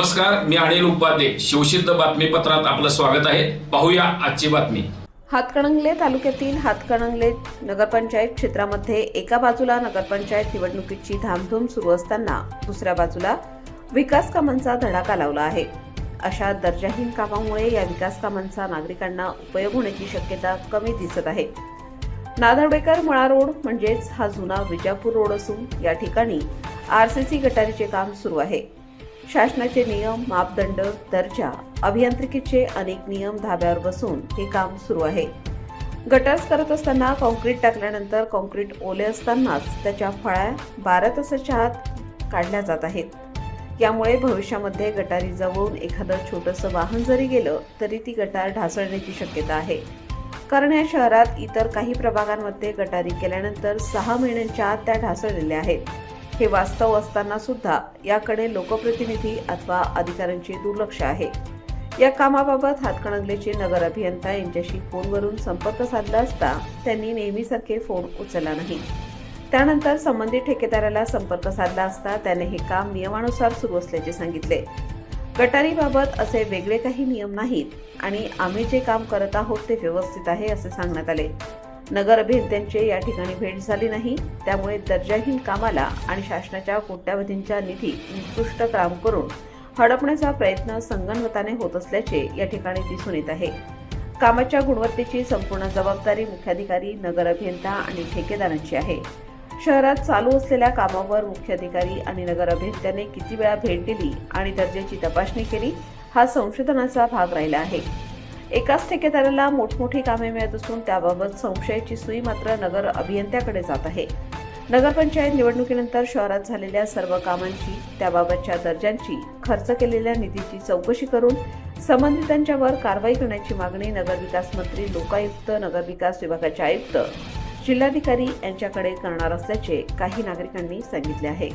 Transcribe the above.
नमस्कार, मी अनिल उपाध्ये. शिवसिद्ध बातमीपत्रात आपलं स्वागत आहे. पाहूया आजची बातमी. हातकणंगले तालुक्यातील हातकणंगले नगरपंचायत क्षेत्रामध्ये एका बाजूला नगरपंचायत निवडणुकीची धामधूम सुरू असताना दुसऱ्या बाजूला विकास कामांचा धडाका लावला आहे. अशा दर्जाहीन कामामुळे या विकास कामांचा नागरिकांना उपयोग होण्याची शक्यता कमी दिसत आहे. नादर्डेकर मळा रोड म्हणजेच हा जुना विजापूर रोड असून या ठिकाणी आरसीसी गटारीचे काम सुरू आहे. शासनाचे नियम, मापदंड, दर्जा, अभियांत्रिकीचे अनेक नियम धाब्यावर बसून हे काम सुरू आहे. गटार्स करत असताना कॉन्क्रीट टाकल्यानंतर कॉन्क्रीट ओले असतानाच त्याच्या फळ्या 12 तासाच्या आत काढल्या जात आहेत. यामुळे भविष्यामध्ये गटारीजवळून एखादं छोटंसं वाहन जरी गेलं तरी ती गटार ढासळण्याची शक्यता आहे. कारण या शहरात इतर काही प्रभागांमध्ये गटारी केल्यानंतर 6 महिन्यांच्या आत त्या ढासळलेल्या आहेत. हे वास्तव असताना सुद्धा याकडे लोकप्रतिनिधी अथवा अधिकाऱ्यांचे दुर्लक्ष आहे. या कामाबाबत हातकणंगलेचे नगर अभियंता यांच्याशी फोनवरून संपर्क साधला असता त्यांनी नेहमीसारखे फोन उचलला नाही. त्यानंतर संबंधित ठेकेदाराला संपर्क साधला असता त्याने हे काम नियमानुसार सुरू असल्याचे सांगितले. गटारीबाबत असे वेगळे काही नियम नाहीत आणि आम्ही जे काम करत आहोत ते व्यवस्थित आहे असे सांगण्यात आले. नगर अभियंत्यांची या ठिकाणी भेट झाली नाही, त्यामुळे दर्जाहीन कामाला आणि शासनाच्या कोट्यावधींचा निधी निकृष्ट काम करून हडपण्याचा प्रयत्न संगनमताने होत असल्याचे या ठिकाणी दिसून येत आहे. कामाच्या गुणवत्तेची संपूर्ण जबाबदारी मुख्याधिकारी, नगर अभियंता आणि ठेकेदारांची आहे. शहरात चालू असलेल्या कामावर मुख्याधिकारी आणि नगर अभियंत्याने किती वेळा भेट दिली आणि दर्जाची तपासणी केली हा संशोधनाचा भाग राहिला आहे. एकाच ठेकेदाराला मोठमोठी कामे मिळत असून त्याबाबत संशयाची सुई मात्र नगर अभियंत्याकडे जात आहे. नगरपंचायत निवडणुकीनंतर शहरात झालेल्या सर्व कामांची, त्याबाबतच्या दर्जांची, खर्च केलेल्या निधीची चौकशी करून संबंधितांच्यावर कारवाई करण्याची मागणी नगरविकास मंत्री, लोकायुक्त, नगरविकास विभागाचे आयुक्त, जिल्हाधिकारी यांच्याकडे करणार असल्याचे काही नागरिकांनी सांगितले आहे.